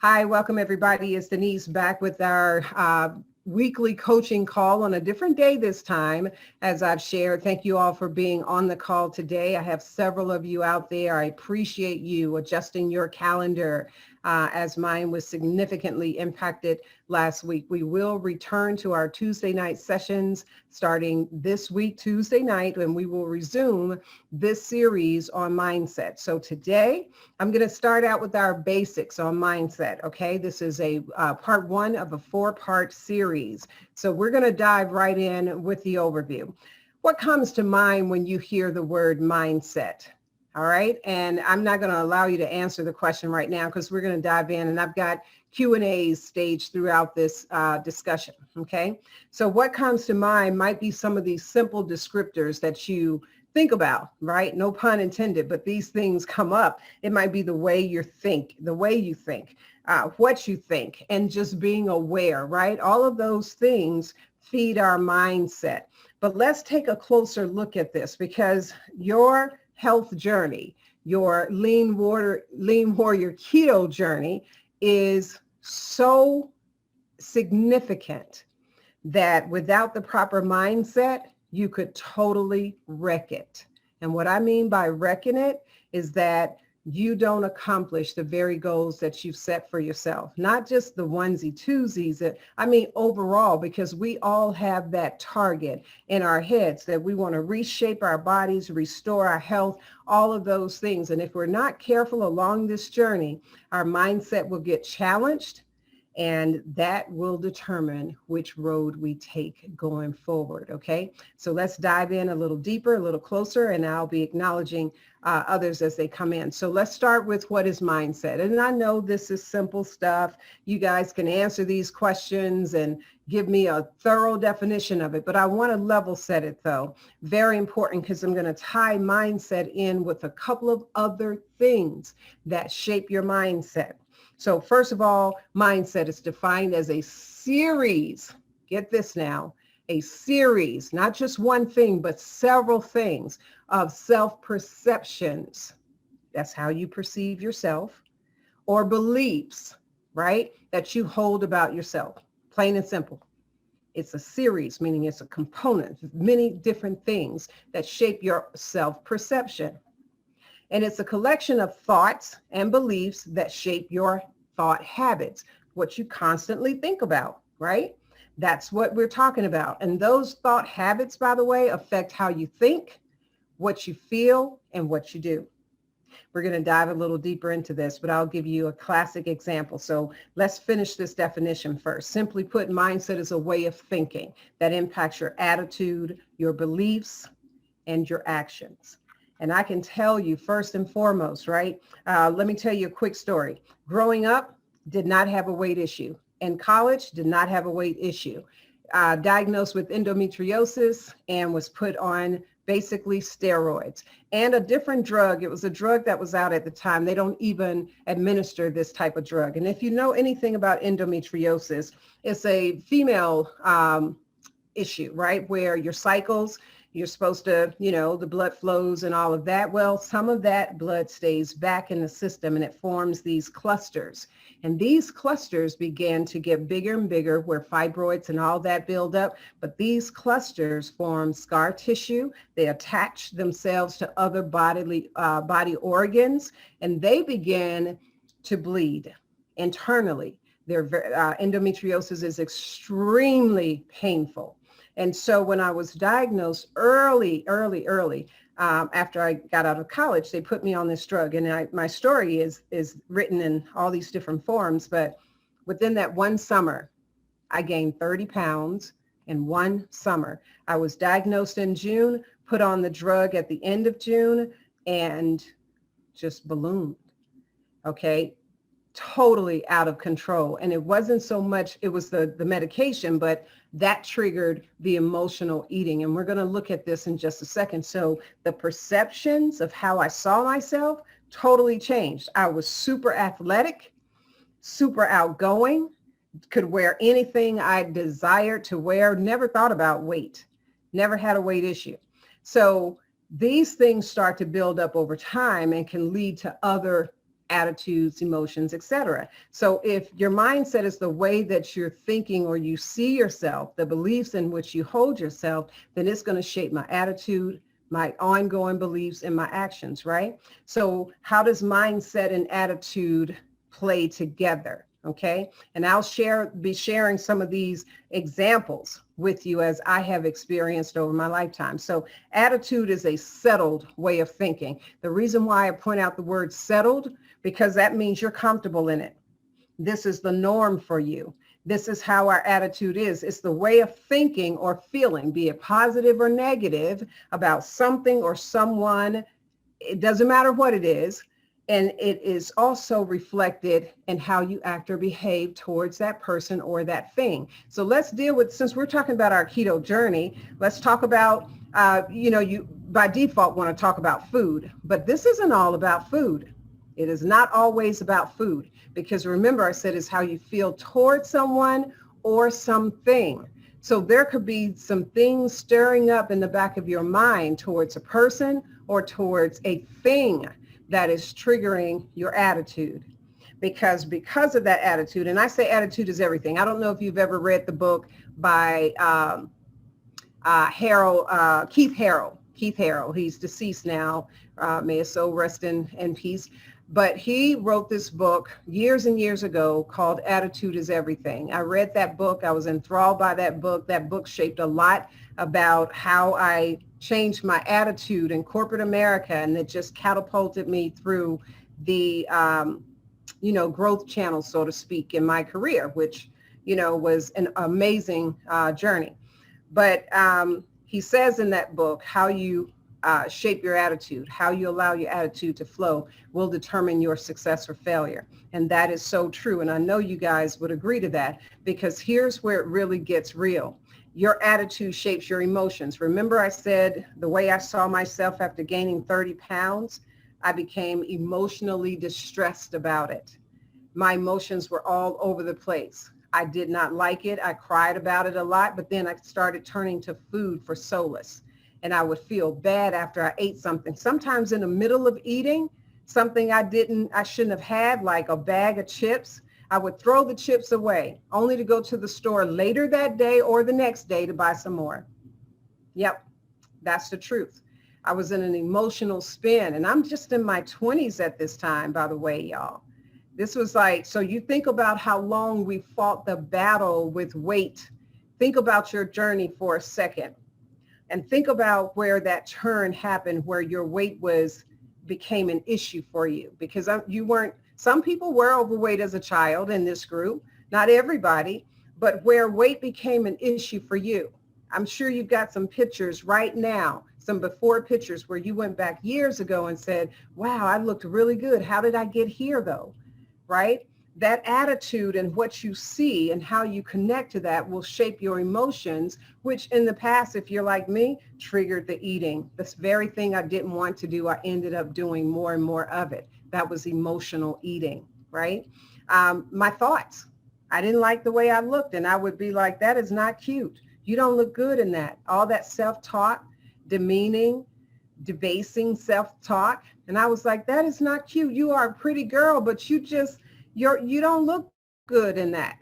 Hi, welcome everybody. It's Denise back with our weekly coaching call on a different day this time. As I've shared, thank you all for being on the call today. I have several of you out there. I appreciate you adjusting your calendar as mine was significantly impacted last week. We will return to our Tuesday night sessions starting this week, Tuesday night, and we will resume this series on mindset. So today, I'm going to start out with our basics on mindset, okay? This is a part one of a four-part series. So we're going to dive right in with the overview. What comes to mind when you hear the word mindset? All right, and I'm not going to allow you to answer the question right now because we're going to dive in, and I've got Q&As staged throughout this discussion, okay? So what comes to mind might be some of these simple descriptors that you think about, right? No pun intended, but these things come up. It might be the way you think, what you think, and just being aware, right? All of those things feed our mindset. But let's take a closer look at this because your health journey, your lean warrior keto journey is so significant that without the proper mindset, you could totally wreck it. And what I mean by wrecking it is that you don't accomplish the very goals that you've set for yourself, not just the onesie twosies. I mean, overall, because we all have that target in our heads that we want to reshape our bodies, restore our health, all of those things. And if we're not careful along this journey, our mindset will get challenged, and that will determine which road we take going forward, okay? So let's dive in a little deeper, a little closer, and I'll be acknowledging others as they come in. So let's start with what is mindset. And I know this is simple stuff. You guys can answer these questions and give me a thorough definition of it, but I want to level set it though. Very important because I'm going to tie mindset in with a couple of other things that shape your mindset. So first of all, mindset is defined as a series. Get this now, a series, not just one thing, but several things of self-perceptions. That's how you perceive yourself, or beliefs, right, that you hold about yourself, plain and simple. It's a series, meaning it's a component of many different things that shape your self-perception. And it's a collection of thoughts and beliefs that shape your thought habits, what you constantly think about, right? That's what we're talking about. And those thought habits, by the way, affect how you think, what you feel, and what you do. We're going to dive a little deeper into this, but I'll give you a classic example. So let's finish this definition first. Simply put, mindset is a way of thinking that impacts your attitude, your beliefs, and your actions. And I can tell you first and foremost, right? Let me tell you a quick story. Growing up, did not have a weight issue. In college, did not have a weight issue. Diagnosed with endometriosis and was put on basically steroids and a different drug. It was a drug that was out at the time. They don't even administer this type of drug. And if you know anything about endometriosis, it's a female issue, right? Where your cycles, you're supposed to, the blood flows and all of that. Well, some of that blood stays back in the system and it forms these clusters. And these clusters began to get bigger and bigger where fibroids and all that build up. But these clusters form scar tissue. They attach themselves to other body organs, and they begin to bleed internally. Their endometriosis is extremely painful. And so when I was diagnosed early, after I got out of college, they put me on this drug. And my story is written in all these different forms. But within that one summer, I gained 30 pounds in one summer. I was diagnosed in June, put on the drug at the end of June, and just ballooned. Okay. Totally out of control. And it wasn't so much, it was the medication, but that triggered the emotional eating. And we're going to look at this in just a second. So the perceptions of how I saw myself totally changed. I was super athletic, super outgoing, could wear anything I desired to wear, never thought about weight, never had a weight issue. So these things start to build up over time and can lead to other attitudes, emotions, etc. So if your mindset is the way that you're thinking or you see yourself, the beliefs in which you hold yourself, then it's going to shape my attitude, my ongoing beliefs, and my actions, right? So how does mindset and attitude play together? Okay. And I'll be sharing some of these examples with you as I have experienced over my lifetime. So attitude is a settled way of thinking. The reason why I point out the word settled, because that means you're comfortable in it. This is the norm for you. This is how our attitude is. It's the way of thinking or feeling, be it positive or negative, about something or someone. It doesn't matter what it is. And it is also reflected in how you act or behave towards that person or that thing. So let's deal with, since we're talking about our keto journey, let's talk about, you by default want to talk about food, but this isn't all about food. It is not always about food, because remember I said it's how you feel towards someone or something. So there could be some things stirring up in the back of your mind towards a person or towards a thing that is triggering your attitude. Because of that attitude, and I say attitude is everything. I don't know if you've ever read the book by Keith Harrell. Keith Harrell, he's deceased now. May his soul rest in peace. But he wrote this book years and years ago called Attitude is Everything. I read that book. I was enthralled by that book. That book shaped a lot about how I changed my attitude in corporate America, and it just catapulted me through the, growth channel, so to speak, in my career, which, was an amazing journey. But he says in that book, how you shape your attitude, how you allow your attitude to flow will determine your success or failure. And that is so true. And I know you guys would agree to that, because here's where it really gets real. Your attitude shapes your emotions. Remember I said the way I saw myself after gaining 30 pounds, I became emotionally distressed about it. My emotions were all over the place. I did not like it. I cried about it a lot, but then I started turning to food for solace. And I would feel bad after I ate something. Sometimes in the middle of eating something I shouldn't have had, like a bag of chips, I would throw the chips away, only to go to the store later that day or the next day to buy some more. Yep, that's the truth. I was in an emotional spin, and I'm just in my 20s at this time, by the way, y'all. This was like, so you think about how long we fought the battle with weight. Think about your journey for a second. And think about where that turn happened, where your weight became an issue for you, because some people were overweight as a child in this group, not everybody, but where weight became an issue for you. I'm sure you've got some pictures right now, some before pictures where you went back years ago and said, wow, I looked really good. How did I get here though? Right? That attitude and what you see and how you connect to that will shape your emotions, which in the past, if you're like me, triggered the eating. This very thing I didn't want to do, I ended up doing more and more of it. That was emotional eating, right? My thoughts. I didn't like the way I looked, and I would be like, that is not cute. You don't look good in that. All that self-talk, demeaning, debasing self-talk. And I was like, that is not cute. You are a pretty girl, but you don't look good in that,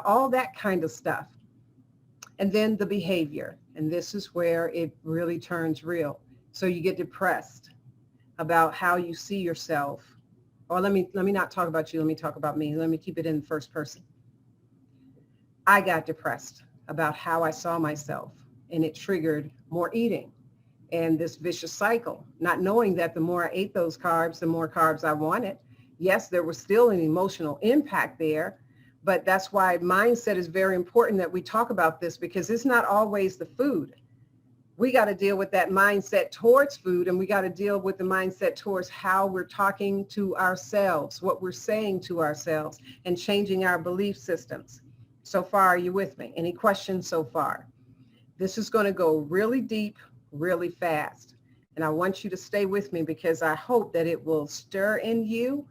all that kind of stuff. And then the behavior. And this is where it really turns real. So you get depressed about how you see yourself. Or let me not talk about you. Let me talk about me. Let me keep it in first person. I got depressed about how I saw myself, and it triggered more eating and this vicious cycle, not knowing that the more I ate those carbs, the more carbs I wanted. Yes, there was still an emotional impact there, but that's why mindset is very important that we talk about this, because it's not always the food. We got to deal with that mindset towards food, and we got to deal with the mindset towards how we're talking to ourselves, what we're saying to ourselves, and changing our belief systems. So far, are you with me? Any questions so far? This is going to go really deep, really fast. And I want you to stay with me, because I hope that it will stir in you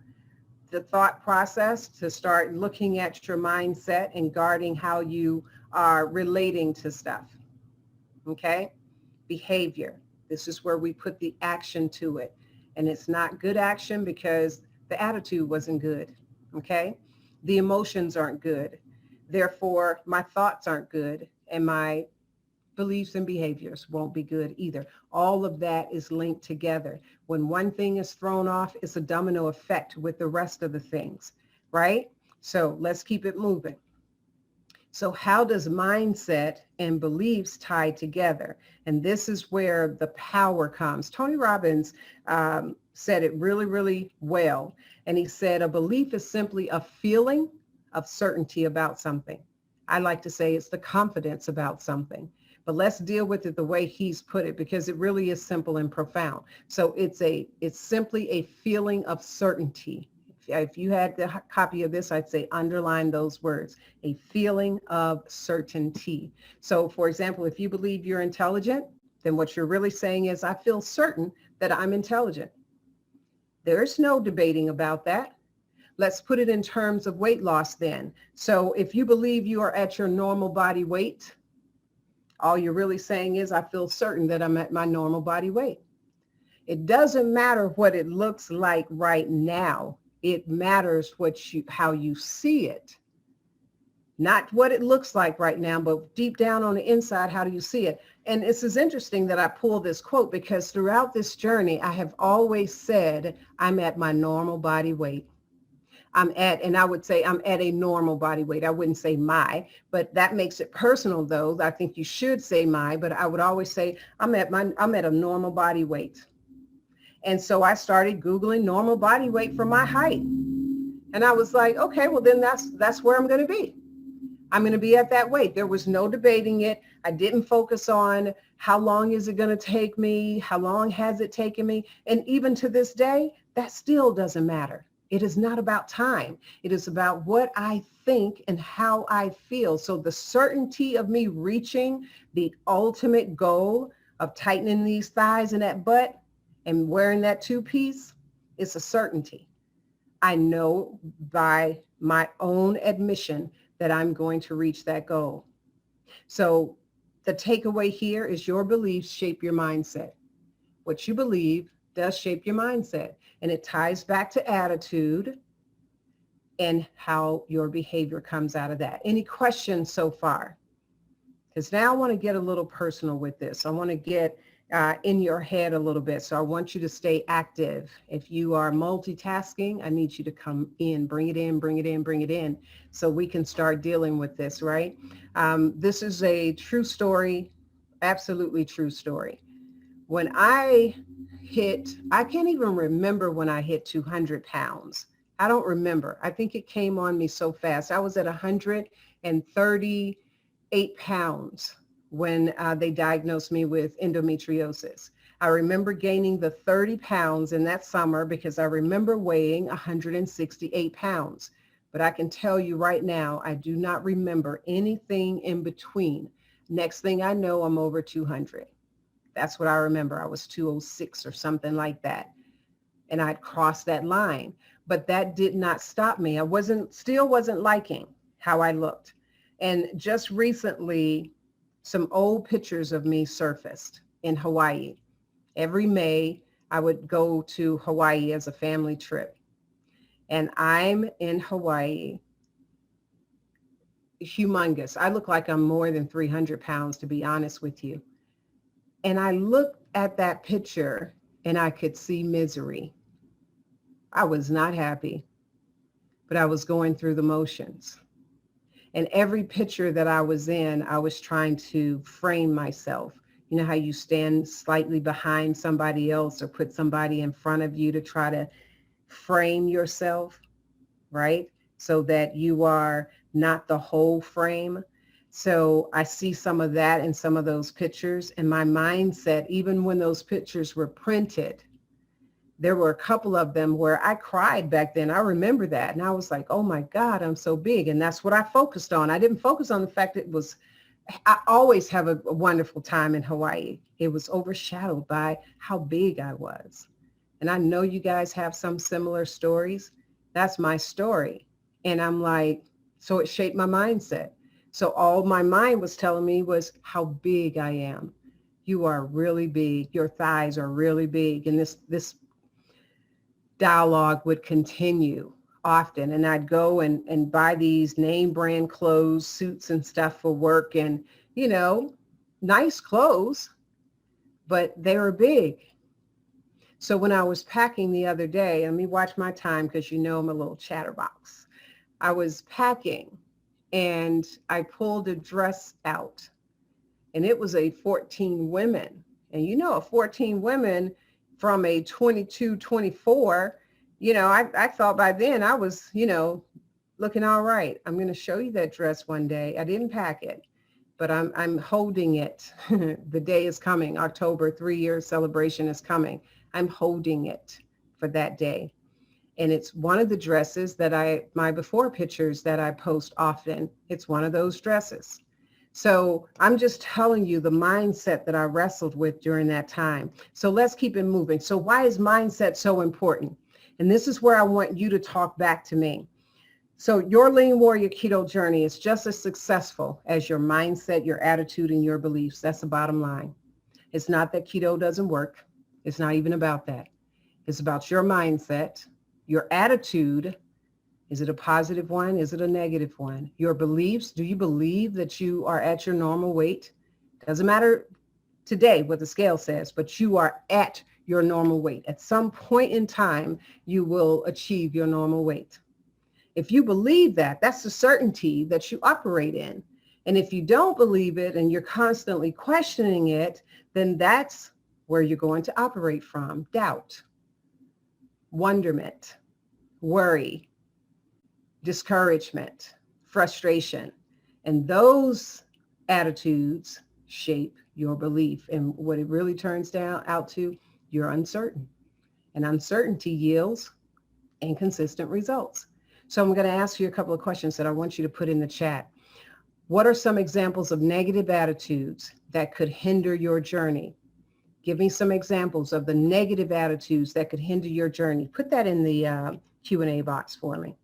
the thought process to start looking at your mindset and guarding how you are relating to stuff. Okay? Behavior. This is where we put the action to it. And it's not good action, because The attitude wasn't good. Okay. The emotions aren't good. Therefore, my thoughts aren't good, and my beliefs and behaviors won't be good either. All of that is linked together. When one thing is thrown off, it's a domino effect with the rest of the things, right? So let's keep it moving. So how does mindset and beliefs tie together? And this is where the power comes. Tony Robbins said it really, really well. And he said, a belief is simply a feeling of certainty about something. I like to say it's the confidence about something. But let's deal with it the way he's put it, because it really is simple and profound. So it's simply a feeling of certainty. If you had the copy of this, I'd say underline those words, a feeling of certainty. So for example, if you believe you're intelligent, then what you're really saying is, I feel certain that I'm intelligent. There's no debating about that. Let's put it in terms of weight loss then. So if you believe you are at your normal body weight, all you're really saying is, I feel certain that I'm at my normal body weight. It doesn't matter what it looks like right now. It matters how you see it. Not what it looks like right now, but deep down on the inside, how do you see it? And this is interesting that I pulled this quote, because throughout this journey, I have always said, I'm at my normal body weight. And I would say I'm at a normal body weight. I wouldn't say my, but that makes it personal though. I think you should say my, but I would always say I'm at a normal body weight. And so I started Googling normal body weight for my height. And I was like, okay, well then that's where I'm going to be. I'm going to be at that weight. There was no debating it. I didn't focus on how long is it going to take me? How long has it taken me? And even to this day, that still doesn't matter. It is not about time. It is about what I think and how I feel. So the certainty of me reaching the ultimate goal of tightening these thighs and that butt and wearing that two-piece, it's a certainty. I know by my own admission that I'm going to reach that goal. So the takeaway here is your beliefs shape your mindset. What you believe does shape your mindset. And it ties back to attitude and how your behavior comes out of that. Any questions so far? Because now I want to get a little personal with this. I want to get in your head a little bit. So I want you to stay active. If you are multitasking, I need you to come in, bring it in, bring it in, bring it in, so we can start dealing with this, right? This is a true story, absolutely true story. When I can't even remember when I hit 200 pounds. I don't remember. I think it came on me so fast. I was at 138 pounds when they diagnosed me with endometriosis. I remember gaining the 30 pounds in that summer because I remember weighing 168 pounds. But I can tell you right now, I do not remember anything in between. Next thing I know, I'm over 200. That's what I remember. I was 206 or something like that. And I'd crossed that line. But that did not stop me. I still wasn't liking how I looked. And just recently, some old pictures of me surfaced in Hawaii. Every May, I would go to Hawaii as a family trip. And I'm in Hawaii, humongous. I look like I'm more than 300 pounds, to be honest with you. And I looked at that picture and I could see misery. I was not happy, but I was going through the motions. And every picture that I was in, I was trying to frame myself. You know how you stand slightly behind somebody else or put somebody in front of you to try to frame yourself, right? So that you are not the whole frame. So I see some of that in some of those pictures, and my mindset, even when those pictures were printed, there were a couple of them where I cried back then. I remember that. And I was like, oh my God, I'm so big. And that's what I focused on. I didn't focus on the fact I always have a wonderful time in Hawaii. It was overshadowed by how big I was. And I know you guys have some similar stories. That's my story. And I'm like, so it shaped my mindset. So all my mind was telling me was how big I am. You are really big. Your thighs are really big. And this dialogue would continue often. And I'd go and buy these name brand clothes, suits and stuff for work, and, nice clothes, but they were big. So when I was packing the other day, let me watch my time because I'm a little chatterbox. I was packing and I pulled a dress out, and it was a 14 women. And a 14 women from a 22, 24, I thought by then I was, looking all right. I'm going to show you that dress one day. I didn't pack it, but I'm holding it. The day is coming. October 3-year celebration is coming. I'm holding it for that day. And it's one of the dresses that my before pictures that I post often. It's one of those dresses. So I'm just telling you the mindset that I wrestled with during that time. So let's keep it moving. So why is mindset so important? And this is where I want you to talk back to me. So your Lean Warrior Keto journey is just as successful as your mindset, your attitude, and your beliefs. That's the bottom line. It's not that keto doesn't work. It's not even about that. It's about your mindset, your attitude. Is it a positive one? Is it a negative one? Your beliefs. Do you believe that you are at your normal weight? Doesn't matter today what the scale says, but you are at your normal weight. At some point in time, you will achieve your normal weight. If you believe that, that's the certainty that you operate in. And if you don't believe it and you're constantly questioning it, then that's where you're going to operate from. Doubt, wonderment, worry, discouragement, frustration. And those attitudes shape your belief. And what it really turns out to, you're uncertain. And uncertainty yields inconsistent results. So I'm going to ask you a couple of questions that I want you to put in the chat. What are some examples of negative attitudes that could hinder your journey? Give me some examples of the negative attitudes that could hinder your journey. Put that in the Q&A box for me.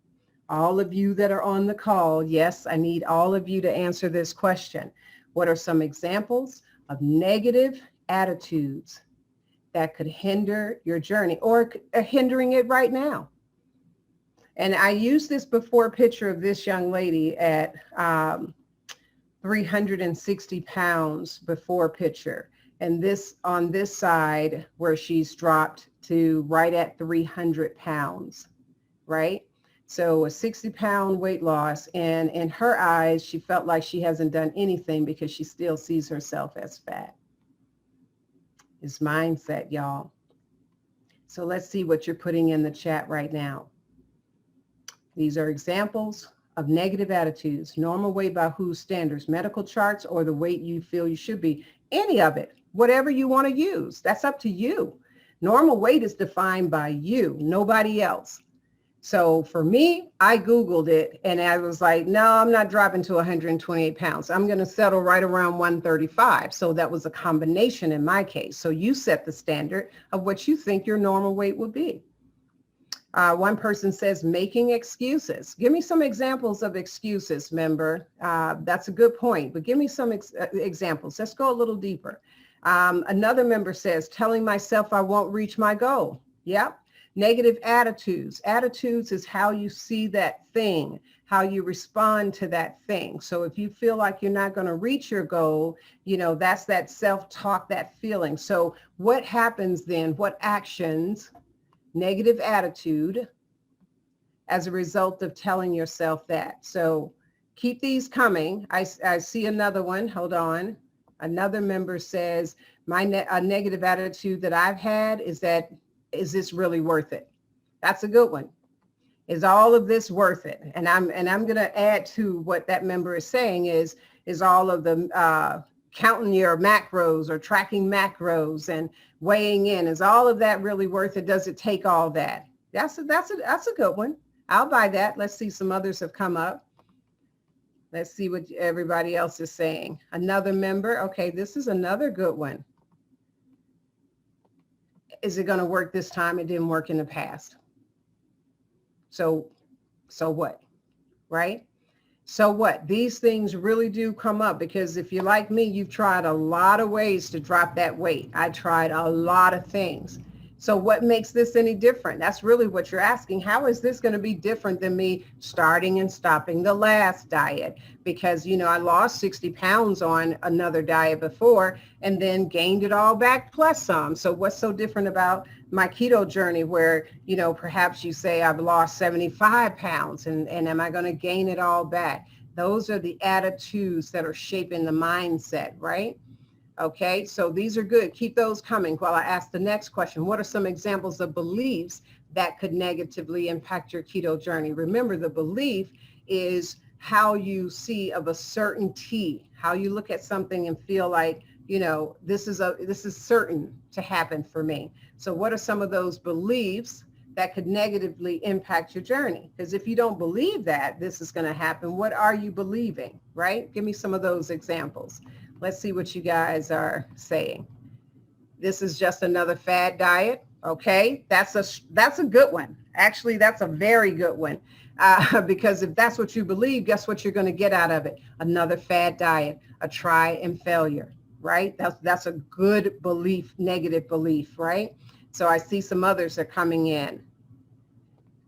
All of you that are on the call, yes, I need all of you to answer this question. What are some examples of negative attitudes that could hinder your journey or are hindering it right now? And I used this before picture of this young lady at 360 pounds before picture. And this on this side where she's dropped to right at 300 pounds, right? So a 60-pound weight loss. And in her eyes, she felt like she hasn't done anything because she still sees herself as fat. It's mindset, y'all. So let's see what you're putting in the chat right now. These are examples of negative attitudes. Normal weight by whose standards? Medical charts or the weight you feel you should be? Any of it, whatever you want to use. That's up to you. Normal weight is defined by you, nobody else. So for me, I Googled it and I was like, no, I'm not dropping to 128 pounds. I'm going to settle right around 135. So that was a combination in my case. So you set the standard of what you think your normal weight would be. One person says making excuses. Give me some examples of excuses, member. That's a good point, but give me some examples. Let's go a little deeper. Another member says telling myself I won't reach my goal. Yep. Negative attitudes. Attitudes is how you see that thing, how you respond to that thing. So if you feel like you're not going to reach your goal, that's that self-talk, that feeling. So what happens then? What actions? Negative attitude as a result of telling yourself that. So keep these coming. I see another one. Hold on. Another member says, a negative attitude that I've had is that, is this really worth it? That's a good one. Is all of this worth it? And I'm going to add to what that member is saying is all of the counting your macros or tracking macros and weighing in. Is all of that really worth it? Does it take all that? That's a good one. I'll buy that. Let's see, some others have come up. Let's see what everybody else is saying. Another member. Okay, this is another good one. Is it going to work this time? It didn't work in the past. So what? Right? So what? These things really do come up because if you're like me, you've tried a lot of ways to drop that weight. I tried a lot of things. So what makes this any different? That's really what you're asking. How is this going to be different than me starting and stopping the last diet? Because, I lost 60 pounds on another diet before and then gained it all back plus some. So what's so different about my keto journey where, perhaps you say I've lost 75 pounds and am I going to gain it all back? Those are the attitudes that are shaping the mindset, right? Okay, so these are good. Keep those coming while I ask the next question. What are some examples of beliefs that could negatively impact your keto journey? Remember, the belief is how you see of a certainty, how you look at something and feel like, this is certain to happen for me. So what are some of those beliefs that could negatively impact your journey? Because if you don't believe that this is going to happen, what are you believing, right? Give me some of those examples. Let's see what you guys are saying. This is just another fad diet. Okay, that's a good one. Actually, that's a very good one. Because if that's what you believe, guess what you're going to get out of it? Another fad diet, a try and failure, right? That's a good belief, negative belief, right? So I see some others are coming in.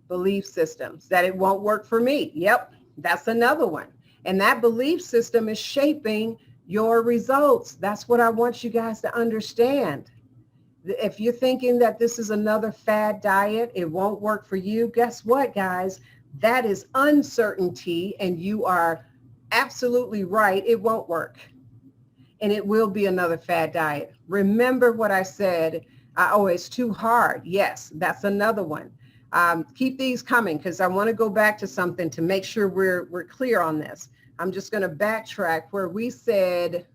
Belief systems, that it won't work for me. Yep, that's another one. And that belief system is shaping your results. That's what I want you guys to understand. If you're thinking that this is another fad diet, it won't work for you, guess what, guys? That is uncertainty, and you are absolutely right. It won't work. And it will be another fad diet. Remember what I said. Oh, it's too hard. Yes, that's another one. Keep these coming because I want to go back to something to make sure we're clear on this. I'm just going to backtrack where we said,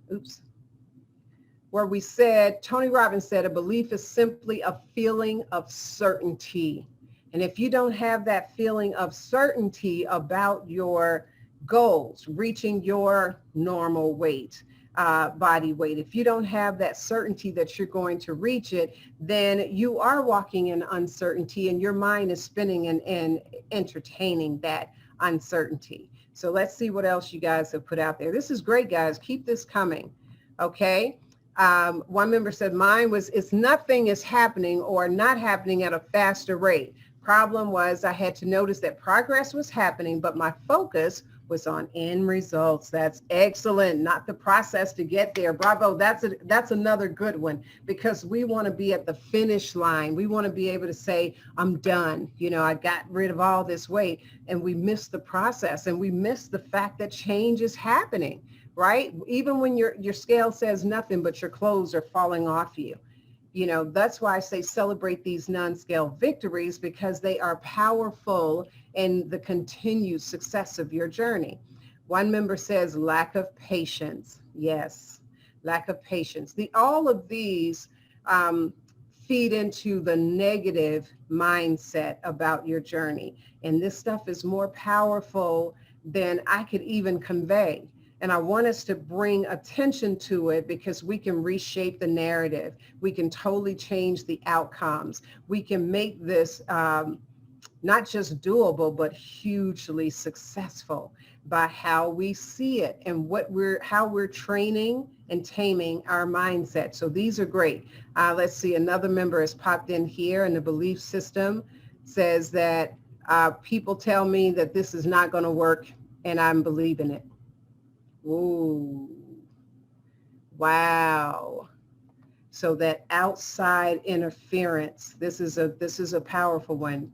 Tony Robbins said, a belief is simply a feeling of certainty. And if you don't have that feeling of certainty about your goals, reaching your normal weight, body weight, if you don't have that certainty that you're going to reach it, then you are walking in uncertainty and your mind is spinning and entertaining that uncertainty. So let's see what else you guys have put out there. This is great, guys. Keep this coming. Okay. One member said mine was, it's nothing is happening or not happening at a faster rate. Problem was I had to notice that progress was happening, but my focus was on end results. That's excellent. Not the process to get there. Bravo. That's another good one because we want to be at the finish line. We want to be able to say, I'm done. I got rid of all this weight, and we miss the process and we miss the fact that change is happening, right? Even when your scale says nothing, but your clothes are falling off you. That's why I say celebrate these non-scale victories because they are powerful in the continued success of your journey. One member says lack of patience. Yes, lack of patience. All of these feed into the negative mindset about your journey. And this stuff is more powerful than I could even convey. And I want us to bring attention to it because we can reshape the narrative. We can totally change the outcomes. We can make this not just doable, but hugely successful by how we see it and how we're training and taming our mindset. So these are great. Let's see, another member has popped in here, and the belief system says that people tell me that this is not going to work and I'm believing it. Ooh, wow. So that outside interference, this is a powerful one.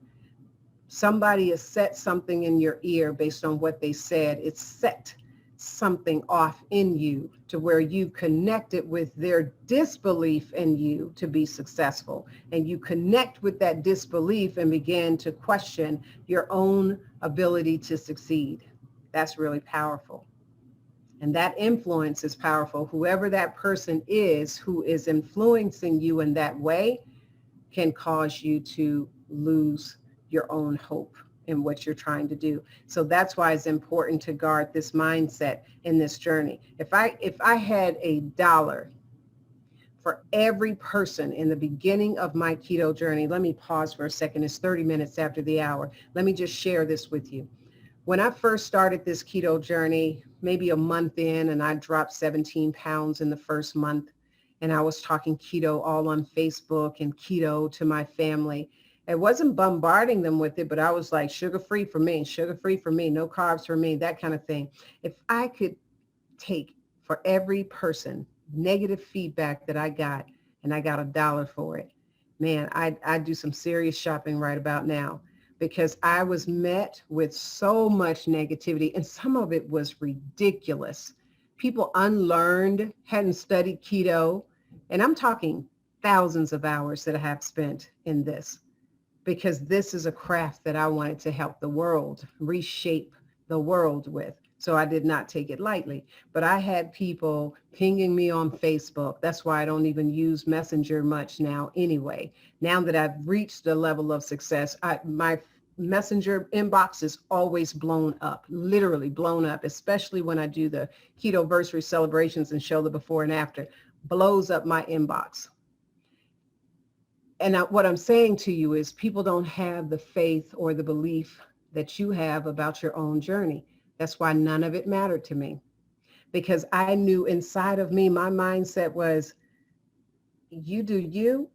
Somebody has set something in your ear based on what they said. It's set something off in you to where you connected with their disbelief in you to be successful. And you connect with that disbelief and begin to question your own ability to succeed. That's really powerful. And that influence is powerful. Whoever that person is who is influencing you in that way can cause you to lose your own hope in what you're trying to do. So that's why it's important to guard this mindset in this journey. If I had $1 for every person in the beginning of my keto journey, let me pause for a second. It's 30 minutes after the hour. Let me just share this with you. When I first started this keto journey, maybe a month in, and I dropped 17 pounds in the first month, and I was talking keto all on Facebook and keto to my family. I wasn't bombarding them with it, but I was like, sugar-free for me, no carbs for me, that kind of thing. If I could take for every person negative feedback that I got, and I got $1 for it, man, I'd do some serious shopping right about now, because I was met with so much negativity, and some of it was ridiculous. People unlearned, hadn't studied keto, and I'm talking thousands of hours that I have spent in this, because this is a craft that I wanted to help the world, reshape the world with. So I did not take it lightly, but I had people pinging me on Facebook. That's why I don't even use Messenger much now anyway. Now that I've reached a level of success, my Messenger inbox is always blown up, literally blown up, especially when I do the Ketoversary celebrations and show the before and after, blows up my inbox. And what I'm saying to you is people don't have the faith or the belief that you have about your own journey. That's why none of it mattered to me, because I knew inside of me, my mindset was, you do you,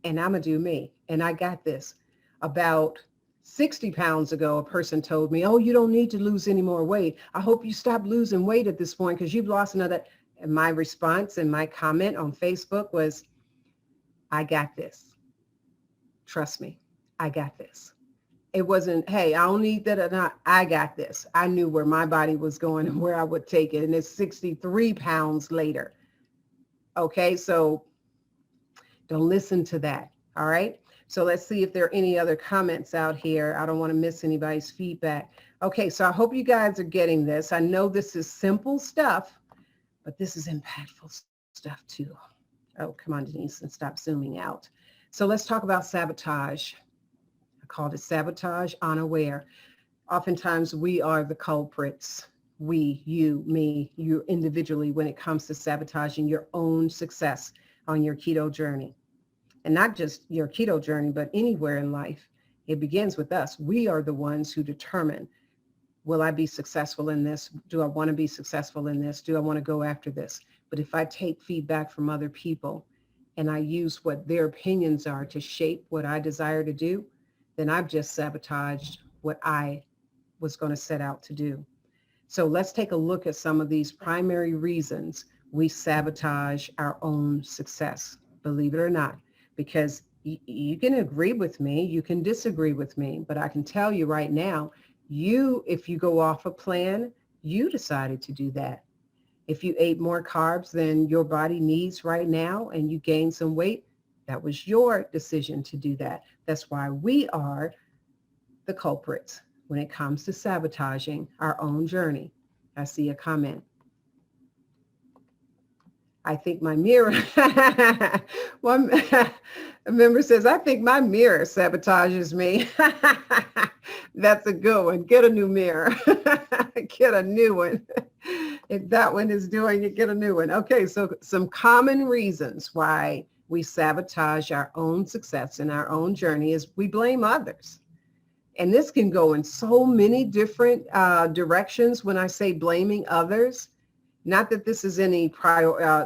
and I'm going to do me. And I got this. About 60 pounds ago, a person told me, oh, you don't need to lose any more weight. I hope you stop losing weight at this point because you've lost another. And my response and my comment on Facebook was, I got this. Trust me, I got this. It wasn't, hey, I don't need that or not. I got this. I knew where my body was going and where I would take it. And it's 63 pounds later. Okay, so don't listen to that. All right. So let's see if there are any other comments out here. I don't want to miss anybody's feedback. Okay, so I hope you guys are getting this. I know this is simple stuff, but this is impactful stuff too. Oh, come on, Denise, and stop zooming out. So let's talk about sabotage. I called it sabotage unaware. Oftentimes we are the culprits. We, you, me, you individually, when it comes to sabotaging your own success on your keto journey. And not just your keto journey, but anywhere in life. It begins with us. We are the ones who determine, will I be successful in this? Do I want to be successful in this? Do I want to go after this? But if I take feedback from other people and I use what their opinions are to shape what I desire to do, then I've just sabotaged what I was going to set out to do. So let's take a look at some of these primary reasons we sabotage our own success, believe it or not, because you can agree with me, you can disagree with me, but I can tell you right now, if you go off a plan, you decided to do that. If you ate more carbs than your body needs right now and you gained some weight, that was your decision to do that. That's why we are the culprits when it comes to sabotaging our own journey. I see a comment. I think my mirror, one member says, I think my mirror sabotages me. That's a good one. Get a new mirror. Get a new one. If that one is doing it, get a new one. Okay, so some common reasons why we sabotage our own success in our own journey is we blame others. And this can go in so many different directions when I say blaming others. Not that this is any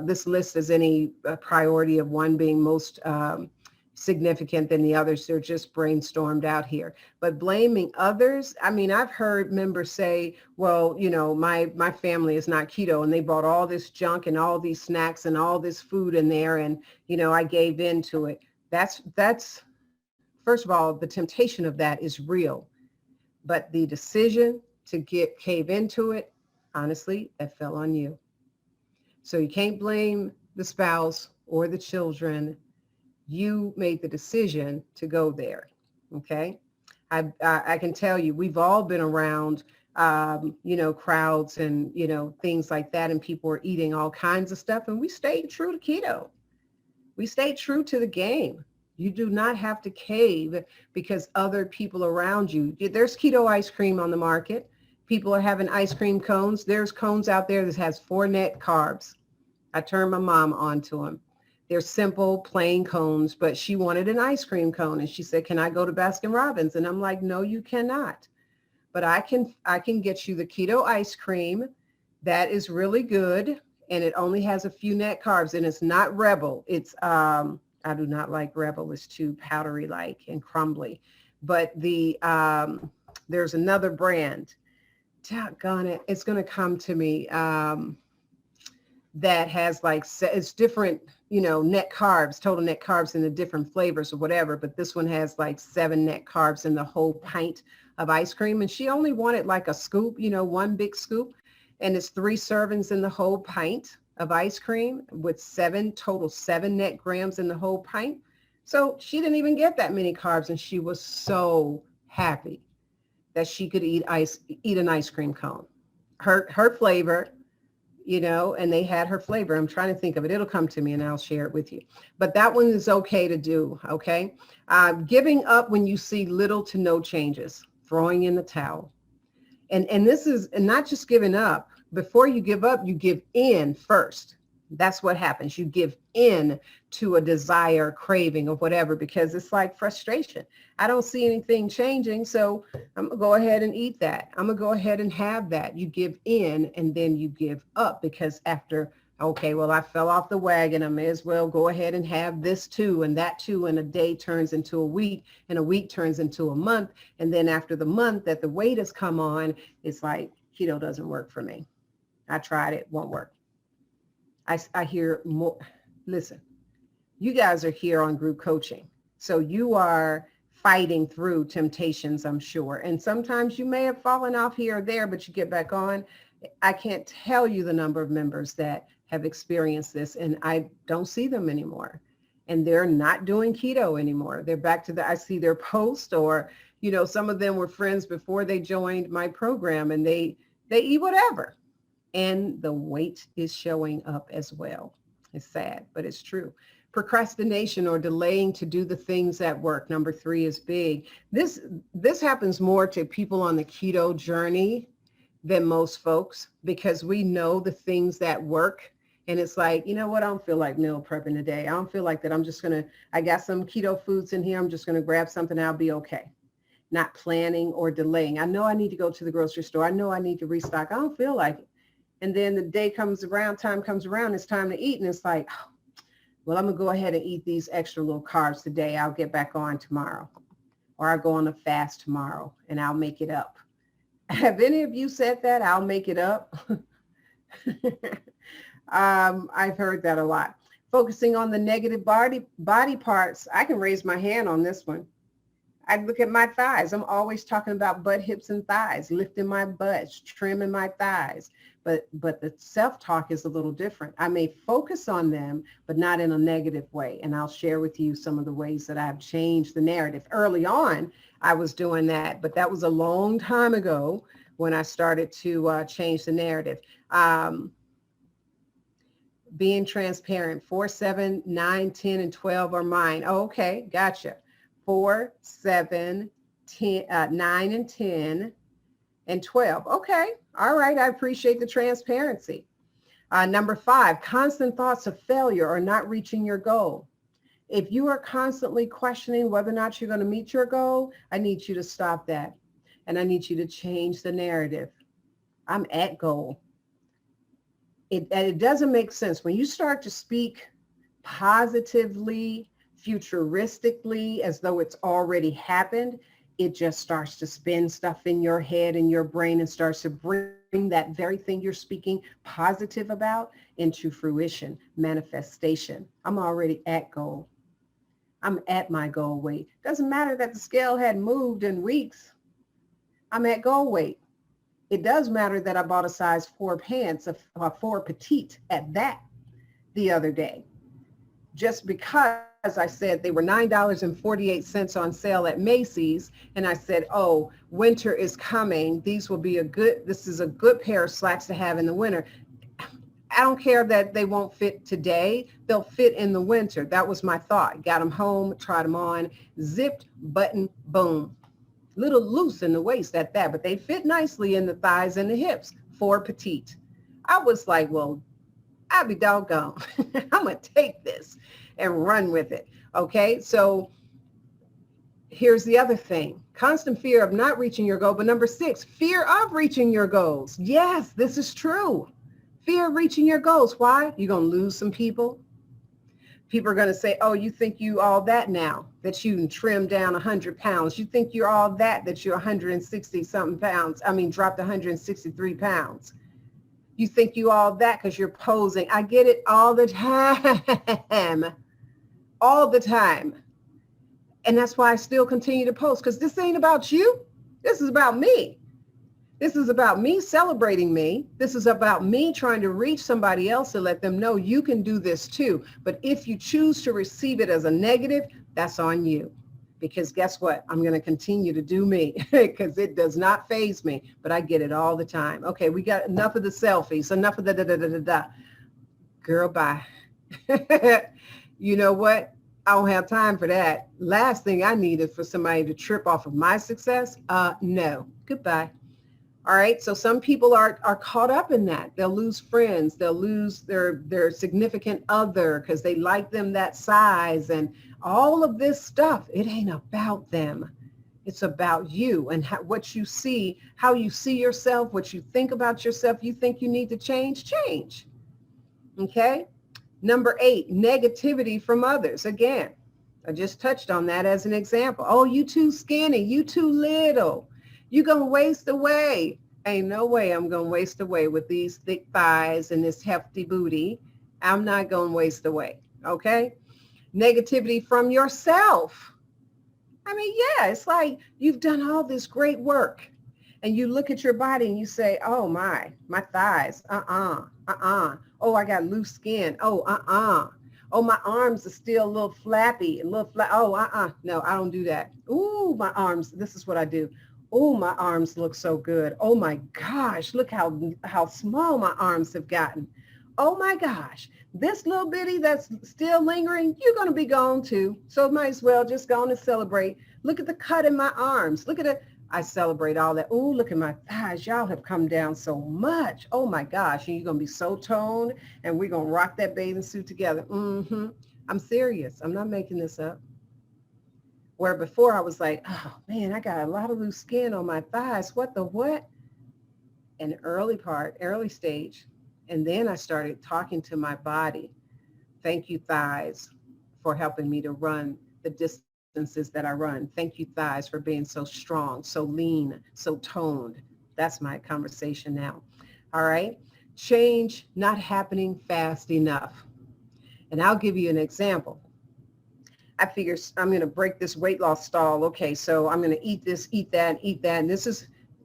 this list is any priority of one being most significant than the others. They're just brainstormed out here. But blaming others, I mean, I've heard members say, well, you know, my family is not keto and they brought all this junk and all these snacks and all this food in there and, you know, I gave in to it. That's first of all, the temptation of that is real. But the decision to cave into it, honestly, that fell on you. So you can't blame the spouse or the children. You made the decision to go there. Okay. I can tell you, we've all been around, you know, crowds and, you know, things like that. And people are eating all kinds of stuff. And we stayed true to keto. We stayed true to the game. You do not have to cave because other people around you, there's keto ice cream on the market. People are having ice cream cones. There's cones out there that has 4 net carbs. I turned my mom on to them. They're simple, plain cones, but she wanted an ice cream cone. And she said, can I go to Baskin Robbins? And I'm like, no, you cannot. But I can get you the keto ice cream. That is really good. and it only has a few net carbs, and it's not Rebel. It's, I do not like Rebel. It's too powdery like and crumbly. But there's another brand. Doggone it. It's going to come to me. That has like, it's different, net carbs, total net carbs in the different flavors or whatever. But this one has like 7 net carbs in the whole pint of ice cream. And she only wanted like a scoop, one big scoop. And it's 3 servings in the whole pint of ice cream with 7 net grams in the whole pint. So she didn't even get that many carbs. And she was so happy that she could eat an ice cream cone. Her flavor, and they had her flavor. I'm trying to think of it. It'll come to me and I'll share it with you. But that one is okay to do, okay? Giving up when you see little to no changes, throwing in the towel. And this is not just giving up. Before you give up, you give in first. That's what happens. You give in to a desire, craving, or whatever, because it's like frustration. I don't see anything changing, so I'm going to go ahead and eat that. I'm going to go ahead and have that. You give in and then you give up, because after, okay, well, I fell off the wagon. I may as well go ahead and have this too and that too. And a day turns into a week and a week turns into a month. And then after the month that the weight has come on, it's like, keto doesn't work for me. I tried it, won't work. I hear more. Listen, you guys are here on group coaching. So you are fighting through temptations, I'm sure. And sometimes you may have fallen off here or there, but you get back on. I can't tell you the number of members that have experienced this, and I don't see them anymore. And they're not doing keto anymore. They're back to I see their post, or, some of them were friends before they joined my program, and they eat whatever. And the weight is showing up as well. It's sad, but it's true. Procrastination, or delaying to do the things at work. Number 3 is big. This happens more to people on the keto journey than most folks, because we know the things that work. And it's like, you know what? I don't feel like meal prepping today. I don't feel like that. I got some keto foods in here. I'm just going to grab something. I'll be okay. Not planning or delaying. I know I need to go to the grocery store. I know I need to restock. I don't feel like it. And then the day comes around, it's time to eat. And it's like, oh, well, I'm going to go ahead and eat these extra little carbs today. I'll get back on tomorrow. Or I'll go on a fast tomorrow and I'll make it up. Have any of you said that? I'll make it up. I've heard that a lot. Focusing on the negative body parts. I can raise my hand on this one. I look at my thighs. I'm always talking about butt, hips, and thighs, lifting my butt, trimming my thighs. But the self-talk is a little different. I may focus on them, but not in a negative way. And I'll share with you some of the ways that I've changed the narrative. Early on, I was doing that, but that was a long time ago when I started to change the narrative. Being transparent. 4, 7, 9, 10, and 12 are mine. Oh, okay, gotcha. 4, 7, 10, 9, and 10, and 12. Okay, all right, I appreciate the transparency. Number 5, constant thoughts of failure or not reaching your goal. If you are constantly questioning whether or not you're going to meet your goal, I need you to stop that. And I need you to change the narrative. I'm at goal. It doesn't make sense. When you start to speak positively, futuristically, as though it's already happened, it just starts to spin stuff in your head and your brain and starts to bring that very thing you're speaking positive about into fruition, manifestation. I'm already at goal. I'm at my goal weight. Doesn't matter that the scale hadn't moved in weeks. I'm at goal weight. It does matter that I bought a size 4 pants, a 4 petite at that the other day. Just because I said they were $9.48 on sale at Macy's. And I said, oh, winter is coming. This is a good pair of slacks to have in the winter. I don't care that they won't fit today. They'll fit in the winter. That was my thought. Got them home, tried them on, zipped, button, boom. Little loose in the waist at that, but they fit nicely in the thighs and the hips. 4 petite. I was like, well, I'll be doggone. I'm going to take this and run with it. Okay, so here's the other thing. Constant fear of not reaching your goal. But number 6, fear of reaching your goals. Yes, this is true. Fear of reaching your goals. Why? You're going to lose some people. People are going to say, oh, you think you all that now, that you can trim down 100 pounds. You think you're all that you're 160 something pounds. Dropped 163 pounds. You think you all that because you're posing. I get it all the time. All the time. And that's why I still continue to post, because this ain't about you. This is about me. This is about me celebrating me. This is about me trying to reach somebody else to let them know you can do this too. But if you choose to receive it as a negative, that's on you. Because guess what? I'm going to continue to do me because it does not faze me, but I get it all the time. Okay, we got enough of the selfies, enough of the da-da-da-da-da. Girl, bye. You know what? I don't have time for that. Last thing I need is for somebody to trip off of my success. No, goodbye. All right. So some people are caught up in that. They'll lose friends. They'll lose their significant other because they like them that size and all of this stuff. It ain't about them. It's about you and what you see, how you see yourself, what you think about yourself. You think you need to change. Okay. Number 8, negativity from others. Again, I just touched on that as an example. Oh, you too skinny. You too little. You're going to waste away. Ain't no way I'm going to waste away with these thick thighs and this hefty booty. I'm not going to waste away. Okay. Negativity from yourself. Yeah, it's like you've done all this great work and you look at your body and you say, oh my thighs. Oh, I got loose skin. Oh, my arms are still a little flappy, Oh, no, I don't do that. Ooh, my arms. This is what I do. Oh, my arms look so good. Oh my gosh, look how small my arms have gotten. Oh my gosh, this little bitty that's still lingering, you're going to be gone too. So might as well just go on and celebrate. Look at the cut in my arms. Look at it. I celebrate all that. Oh, look at my thighs. Y'all have come down so much. Oh my gosh. And you're going to be so toned and we're going to rock that bathing suit together. I'm serious. I'm not making this up. Where before I was like, oh man, I got a lot of loose skin on my thighs. What? An early stage. And then I started talking to my body. Thank you, thighs, for helping me to run the distances that I run. Thank you, thighs, for being so strong, so lean, so toned. That's my conversation now. All right. Change not happening fast enough. And I'll give you an example. I figure I'm going to break this weight loss stall. Okay, so I'm going to eat this, eat that, eat that. And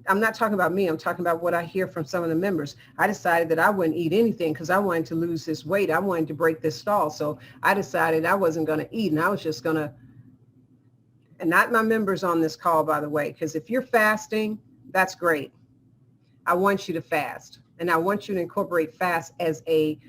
I'm not talking about me. I'm talking about what I hear from some of the members. I decided that I wouldn't eat anything because I wanted to lose this weight. I wanted to break this stall. So I decided I wasn't going to eat and I was just going to, and not my members on this call, by the way, because if you're fasting, that's great. I want you to fast and I want you to incorporate fast as a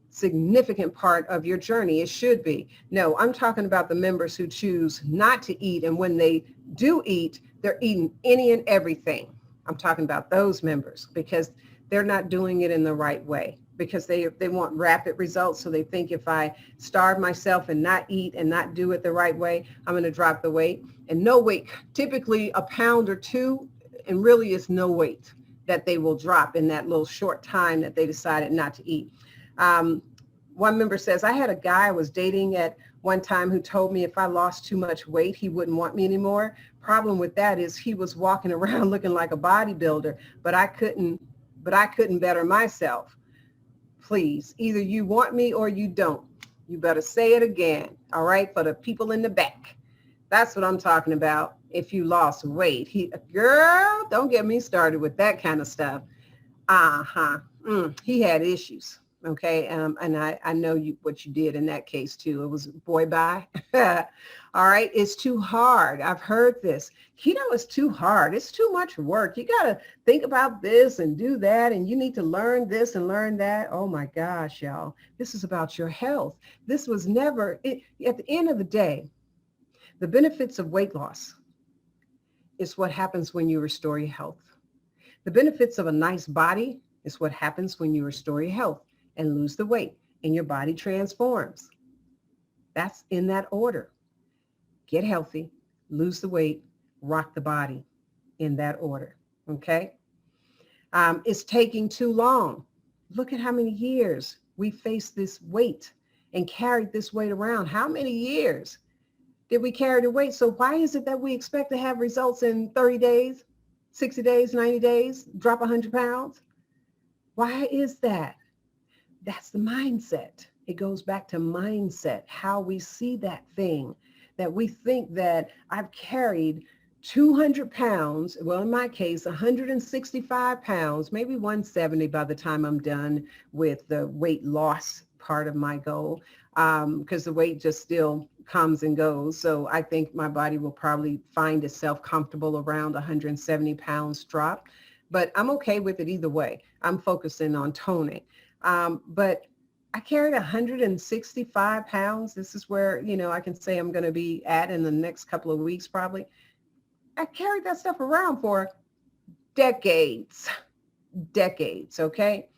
significant part of your journey. It should be. No, I'm talking about the members who choose not to eat. And when they do eat, they're eating any and everything. I'm talking about those members because they're not doing it in the right way because they want rapid results. So they think if I starve myself and not eat and not do it the right way, I'm going to drop the weight. And no weight, typically a pound or 2, and really it's no weight that they will drop in that little short time that they decided not to eat. One member says, I had a guy I was dating at one time who told me if I lost too much weight, he wouldn't want me anymore. Problem with that is he was walking around looking like a bodybuilder, but I couldn't better myself. Please, either you want me or you don't. You better say it again. All right. For the people in the back. That's what I'm talking about. If you lost weight, girl, don't get me started with that kind of stuff. He had issues. Okay. And I know what you did in that case too. It was boy bye. All right. It's too hard. I've heard this. Keto is too hard. It's too much work. You got to think about this and do that. And you need to learn this and learn that. Oh my gosh, y'all. This is about your health. This was never at the end of the day, the benefits of weight loss is what happens when you restore your health. The benefits of a nice body is what happens when you restore your health and lose the weight and your body transforms. That's in that order. Get healthy, lose the weight, rock the body in that order. Okay. It's taking too long. Look at how many years we faced this weight and carried this weight around. How many years did we carry the weight? So why is it that we expect to have results in 30 days, 60 days, 90 days, drop 100 pounds? Why is that? That's the mindset. It goes back to mindset, how we see that thing, that we think that I've carried 200 pounds, well, in my case, 165 pounds, maybe 170 by the time I'm done with the weight loss part of my goal, because the weight just still comes and goes. So I think my body will probably find itself comfortable around 170 pounds drop, but I'm okay with it either way. I'm focusing on toning. But I carried 165 pounds. This is where, I can say I'm going to be at in the next couple of weeks, probably. I carried that stuff around for decades, okay?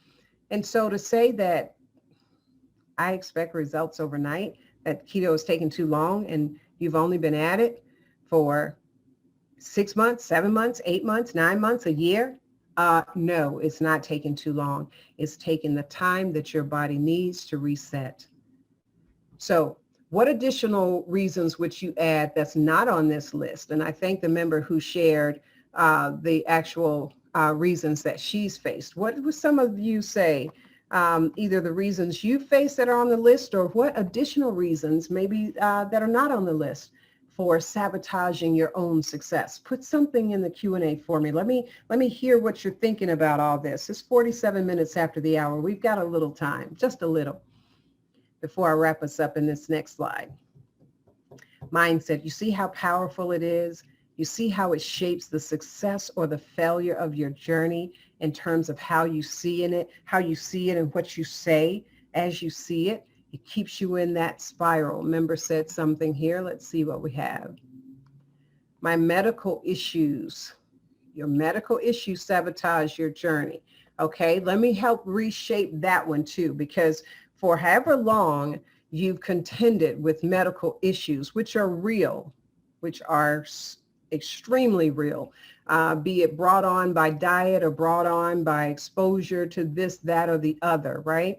And so to say that I expect results overnight, that keto is taking too long and you've only been at it for 6 months, 7 months, 8 months, 9 months, a year, no, it's not taking too long. It's taking the time that your body needs to reset. So what additional reasons would you add that's not on this list? And I thank the member who shared the actual reasons that she's faced. What would some of you say, either the reasons you face that are on the list, or what additional reasons maybe that are not on the list for sabotaging your own success? Put something in the Q&A for me. Let me hear what you're thinking about all this. It's 47 minutes after the hour. We've got a little time, just a little, before I wrap us up in this next slide. Mindset, you see how powerful it is? You see how it shapes the success or the failure of your journey in terms of how you see it and what you say as you see it. It keeps you in that spiral. Member said something here. Let's see what we have. My medical issues. Your medical issues sabotage your journey. Okay, let me help reshape that one too, because for however long you've contended with medical issues, which are real, which are extremely real, be it brought on by diet or brought on by exposure to this, that, or the other, right?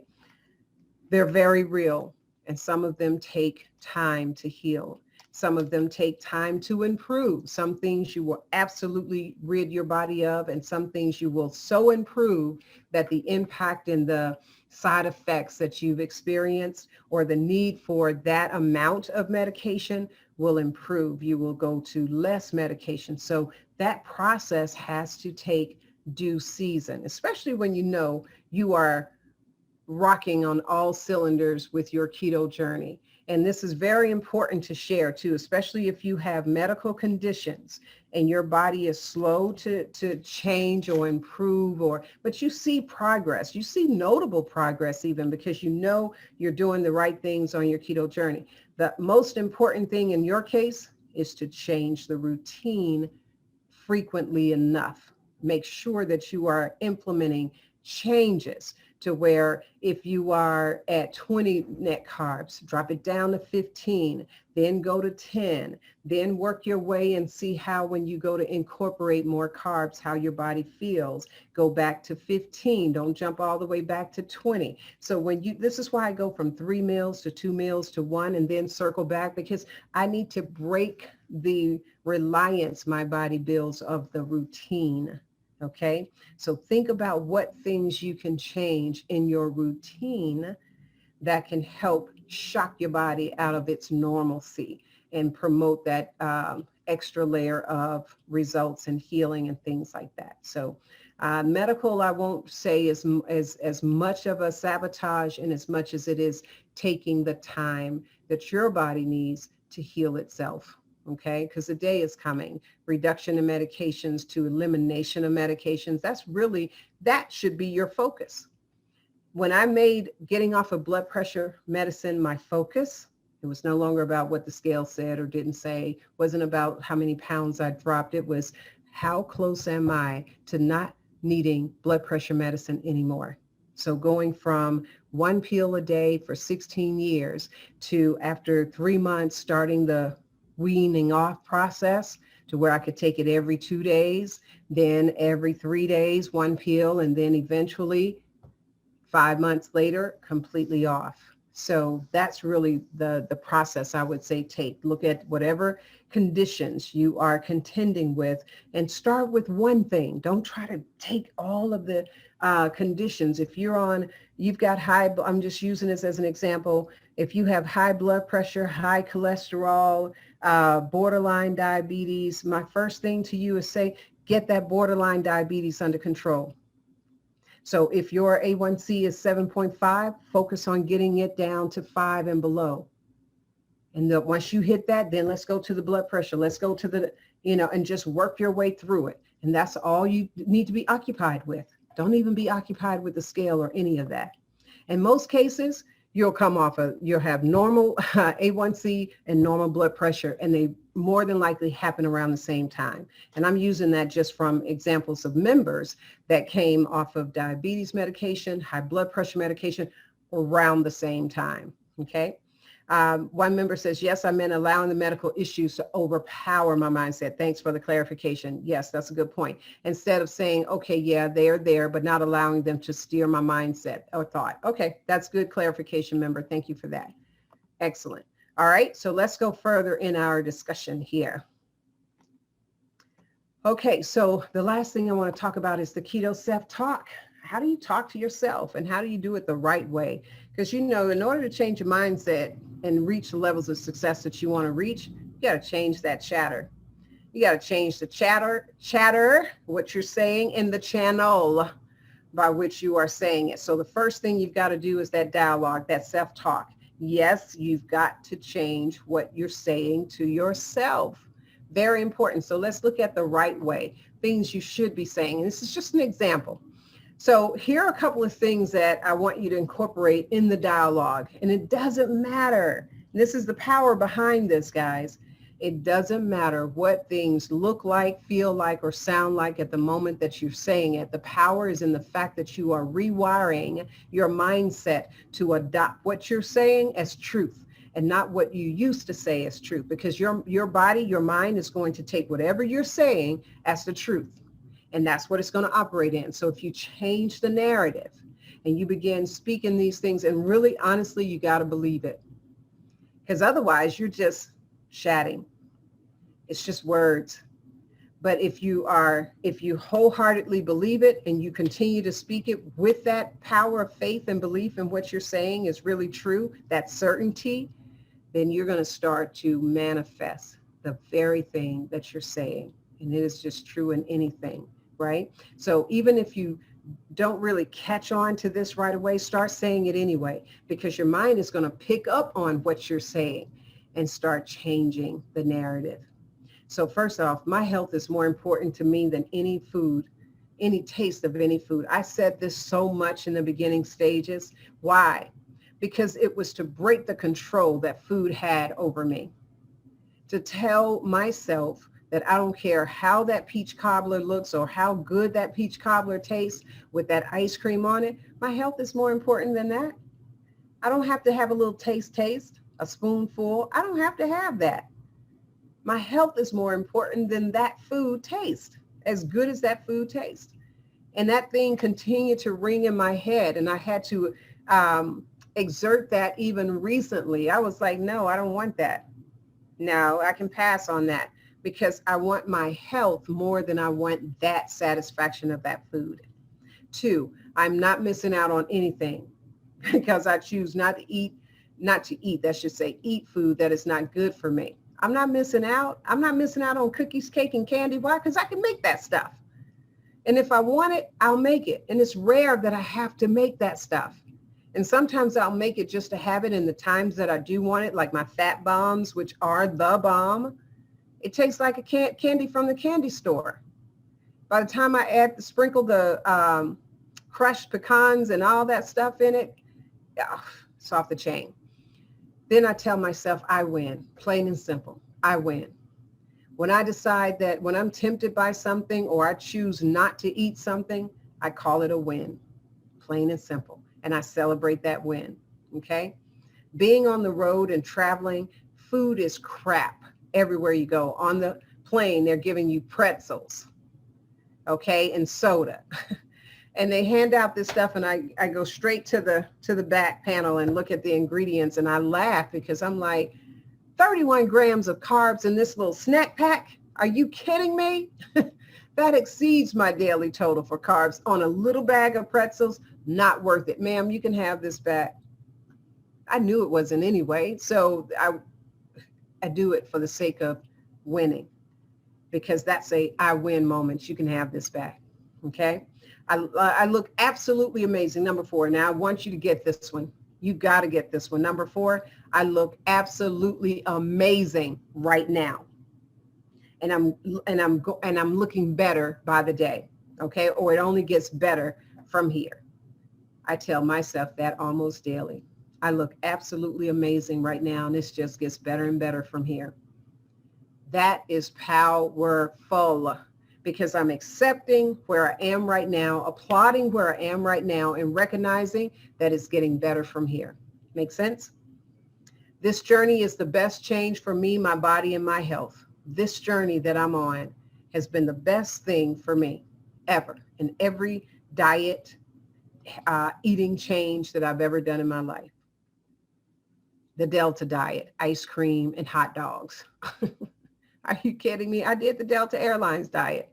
They're very real, and some of them take time to heal. Some of them take time to improve. Some things you will absolutely rid your body of, and some things you will so improve that the impact and the side effects that you've experienced or the need for that amount of medication will improve. You will go to less medication. So that process has to take due season, especially when you know you are rocking on all cylinders with your keto journey. And this is very important to share too, especially if you have medical conditions and your body is slow to change or improve, but you see progress. You see notable progress even because you know you're doing the right things on your keto journey. The most important thing in your case is to change the routine frequently enough. Make sure that you are implementing changes to where if you are at 20 net carbs, drop it down to 15, then go to 10, then work your way and see how when you go to incorporate more carbs, how your body feels. Go back to 15, don't jump all the way back to 20. So this is why I go from 3 meals to 2 meals to 1 and then circle back, because I need to break the reliance my body builds of the routine. Okay, so think about what things you can change in your routine that can help shock your body out of its normalcy and promote that extra layer of results and healing and things like that. So medical, I won't say is as much of a sabotage in as much as it is taking the time that your body needs to heal itself. Okay, because the day is coming. Reduction of medications to elimination of medications. That should be your focus. When I made getting off of blood pressure medicine my focus, it was no longer about what the scale said or didn't say. It wasn't about how many pounds I dropped. It was how close am I to not needing blood pressure medicine anymore. So going from 1 pill a day for 16 years to after 3 months starting the weaning off process to where I could take it every 2 days, then every 3 days, 1 pill, and then eventually 5 months later, completely off. So that's really the process I would say take. Look at whatever conditions you are contending with and start with one thing. Don't try to take all of the conditions. If you've got I'm just using this as an example. If you have high blood pressure, high cholesterol, borderline diabetes, my first thing to you is say, get that borderline diabetes under control. So if your A1C is 7.5, focus on getting it down to 5 and below. And once you hit that, then let's go to the blood pressure. Let's go to the, and just work your way through it. And that's all you need to be occupied with. Don't even be occupied with the scale or any of that. In most cases, you'll have normal A1C and normal blood pressure, and they more than likely happen around the same time. And I'm using that just from examples of members that came off of diabetes medication, high blood pressure medication around the same time, okay? One member says, yes, I meant allowing the medical issues to overpower my mindset. Thanks for the clarification. Yes, that's a good point. Instead of saying, okay, yeah, they're there, but not allowing them to steer my mindset or thought. Okay, that's good clarification, member. Thank you for that. Excellent. All right, so let's go further in our discussion here. Okay, so the last thing I want to talk about is the keto self-talk. How do you talk to yourself and how do you do it the right way? Because, in order to change your mindset and reach the levels of success that you want to reach, you got to change that chatter. You got to change the chatter, what you're saying, in the channel by which you are saying it. So the first thing you've got to do is that dialogue, that self-talk. Yes, you've got to change what you're saying to yourself. Very important. So let's look at the right way, things you should be saying. And this is just an example. So here are a couple of things that I want you to incorporate in the dialogue. And it doesn't matter. This is the power behind this, guys. It doesn't matter what things look like, feel like, or sound like at the moment that you're saying it. The power is in the fact that you are rewiring your mindset to adopt what you're saying as truth and not what you used to say as truth, because your body, your mind is going to take whatever you're saying as the truth. And that's what it's going to operate in. So if you change the narrative and you begin speaking these things, and really, honestly, you got to believe it. Because otherwise, you're just chatting. It's just words. But if you wholeheartedly believe it and you continue to speak it with that power of faith and belief in what you're saying is really true, that certainty, then you're going to start to manifest the very thing that you're saying. And it is just true in anything. Right? So even if you don't really catch on to this right away, start saying it anyway, because your mind is going to pick up on what you're saying and start changing the narrative. So first off, my health is more important to me than any food, any taste of any food. I said this so much in the beginning stages. Why? Because it was to break the control that food had over me, to tell myself that I don't care how that peach cobbler looks or how good that peach cobbler tastes with that ice cream on it. My health is more important than that. I don't have to have a little taste, a spoonful. I don't have to have that. My health is more important than that food taste, as good as that food tastes. And that thing continued to ring in my head. And I had to exert that even recently. I was like, no, I don't want that. No, I can pass on that. Because I want my health more than I want that satisfaction of that food. 2, I'm not missing out on anything because I choose not to eat, eat food that is not good for me. I'm not missing out. I'm not missing out on cookies, cake, and candy. Why? Because I can make that stuff. And if I want it, I'll make it. And it's rare that I have to make that stuff. And sometimes I'll make it just to have it in the times that I do want it, like my fat bombs, which are the bomb. It tastes like a candy from the candy store. By the time I sprinkle the crushed pecans and all that stuff in it, it's off the chain. Then I tell myself I win, plain and simple. I win. When I decide that when I'm tempted by something or I choose not to eat something, I call it a win, plain and simple. And I celebrate that win, okay? Being on the road and traveling, food is crap. Everywhere you go. On the plane, they're giving you pretzels, okay, and soda. and they hand out this stuff, and I go straight to the back panel and look at the ingredients, and I laugh because I'm like, 31 grams of carbs in this little snack pack? Are you kidding me? That exceeds my daily total for carbs on a little bag of pretzels. Not worth it. Ma'am, you can have this back. I knew it wasn't anyway, so I do it for the sake of winning, because that's a I win moment. You can have this back. Okay. I look absolutely amazing. Number 4. Now I want you to get this one. You got to get this one. Number 4, I look absolutely amazing right now. And I'm looking better by the day. Okay. Or it only gets better from here. I tell myself that almost daily. I look absolutely amazing right now, and this just gets better and better from here. That is powerful, because I'm accepting where I am right now, applauding where I am right now, and recognizing that it's getting better from here. Make sense? This journey is the best change for me, my body, and my health. This journey that I'm on has been the best thing for me ever, in every diet, eating change that I've ever done in my life. The Delta diet, ice cream and hot dogs. Are you kidding me? I did the Delta Airlines diet.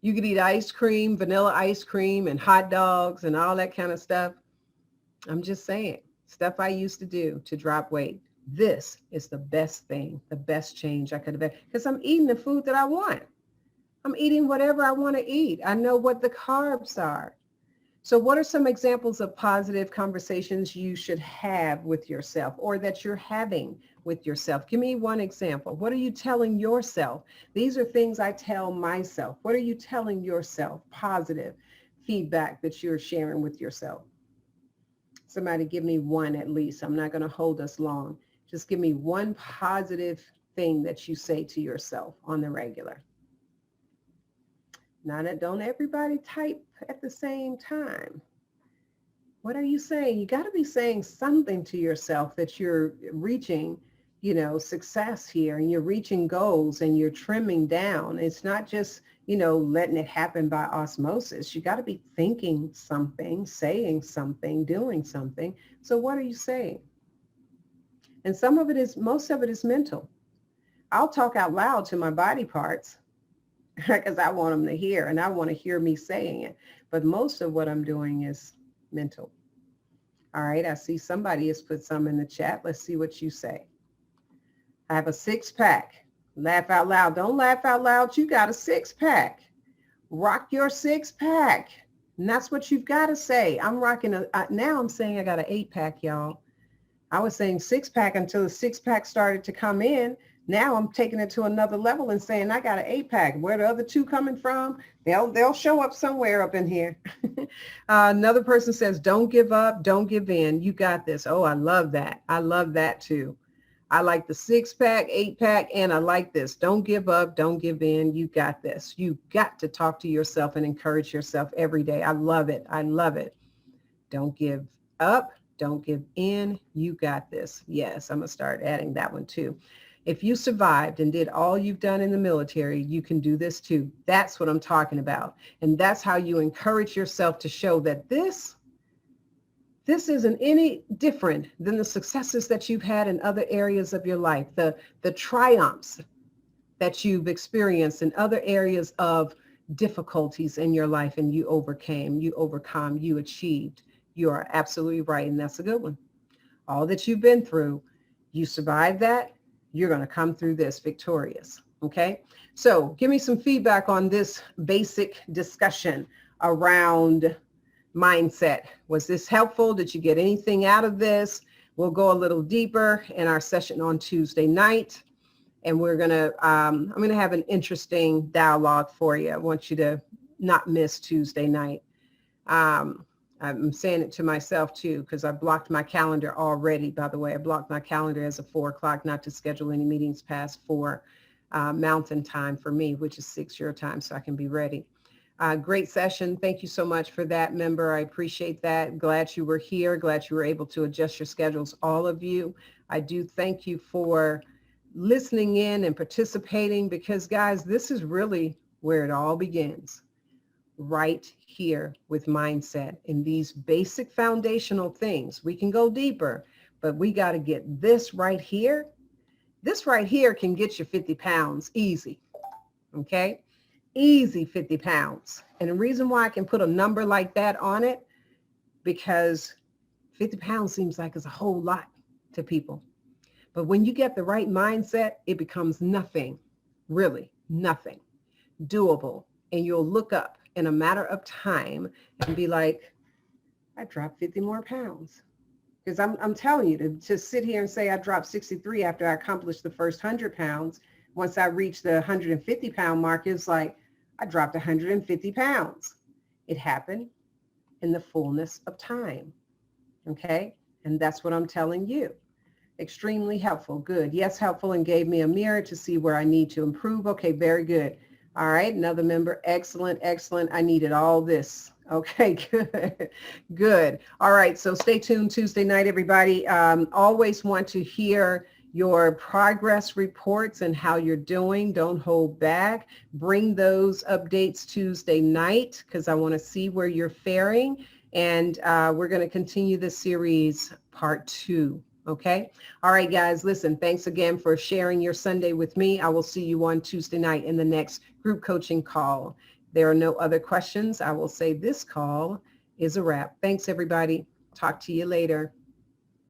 You could eat ice cream, vanilla ice cream, and hot dogs and all that kind of stuff. I'm just saying, stuff I used to do to drop weight. This is the best thing, the best change I could have had, because I'm eating the food that I want. I'm eating whatever I want to eat. I know what the carbs are. So what are some examples of positive conversations you should have with yourself, or that you're having with yourself? Give me one example. What are you telling yourself? These are things I tell myself. What are you telling yourself? Positive feedback that you're sharing with yourself. Somebody give me one at least. I'm not going to hold us long. Just give me one positive thing that you say to yourself on the regular. Now, don't everybody type at the same time. What are you saying? You got to be saying something to yourself that you're reaching, success here, and you're reaching goals, and you're trimming down. It's not just, letting it happen by osmosis. You got to be thinking something, saying something, doing something. So what are you saying? And most of it is mental. I'll talk out loud to my body parts, because I want them to hear, and I want to hear me saying it. But most of what I'm doing is mental. All right, I see somebody has put some in the chat. Let's see what you say. I have a 6-pack. Laugh out loud. Don't laugh out loud. You got a 6-pack. Rock your 6-pack. And that's what you've got to say. I'm rocking now I'm saying I got an 8-pack, y'all. I was saying 6-pack until the 6-pack started to come in. Now I'm taking it to another level and saying I got an 8-pack. Where the other 2 coming from? They'll show up somewhere up in here. Another person says, don't give up, don't give in. You got this. Oh, I love that. I love that too. I like the 6-pack, 8-pack, and I like this. Don't give up, don't give in. You got this. You got to talk to yourself and encourage yourself every day. I love it. I love it. Don't give up, don't give in. You got this. Yes, I'm going to start adding that one too. If you survived and did all you've done in the military, you can do this too. That's what I'm talking about. And that's how you encourage yourself to show that this isn't any different than the successes that you've had in other areas of your life, the triumphs that you've experienced in other areas of difficulties in your life, and you overcame, you overcome, you achieved. You are absolutely right. And that's a good one. All that you've been through, you survived that. You're going to come through this victorious. Okay. So give me some feedback on this basic discussion around mindset. Was this helpful? Did you get anything out of this? We'll go a little deeper in our session on Tuesday night. And I'm going to have an interesting dialogue for you. I want you to not miss Tuesday night. I'm saying it to myself too, because I blocked my calendar already. By the way, I blocked my calendar as of 4 o'clock, not to schedule any meetings past 4 Mountain time for me, which is 6 your time, so I can be ready. Great session. Thank you so much for that, member. I appreciate that. Glad you were here. Glad you were able to adjust your schedules, all of you. I do thank you for listening in and participating, because guys, this is really where it all begins. right here with mindset and these basic foundational things. We can go deeper, but we got to get this right here. This right here can get you 50 pounds easy. Okay. Easy 50 pounds. And the reason why I can put a number like that on it, because 50 pounds seems like it's a whole lot to people. But when you get the right mindset, it becomes nothing, really nothing, doable. And you'll look up in a matter of time and be like, I dropped 50 more pounds. Because I'm telling you, to sit here and say I dropped 63 after I accomplished the first 100 pounds, once I reached the 150 pound mark, it's like I dropped 150 pounds. It happened in the fullness of time. Okay. And that's what I'm telling you. Extremely helpful. Good. Yes, helpful, and gave me a mirror to see where I need to improve. Okay, very good. All right, another member. Excellent, excellent. I needed all this. Okay, good, good. All right, so stay tuned Tuesday night, everybody. Always want to hear your progress reports and how you're doing. Don't hold back. Bring those updates Tuesday night because I want to see where you're faring. And we're going to continue this series part 2. Okay. All right, guys, listen, thanks again for sharing your Sunday with me. I will see you on Tuesday night in the next group coaching call. There are no other questions. I will say this call is a wrap. Thanks, everybody. Talk to you later.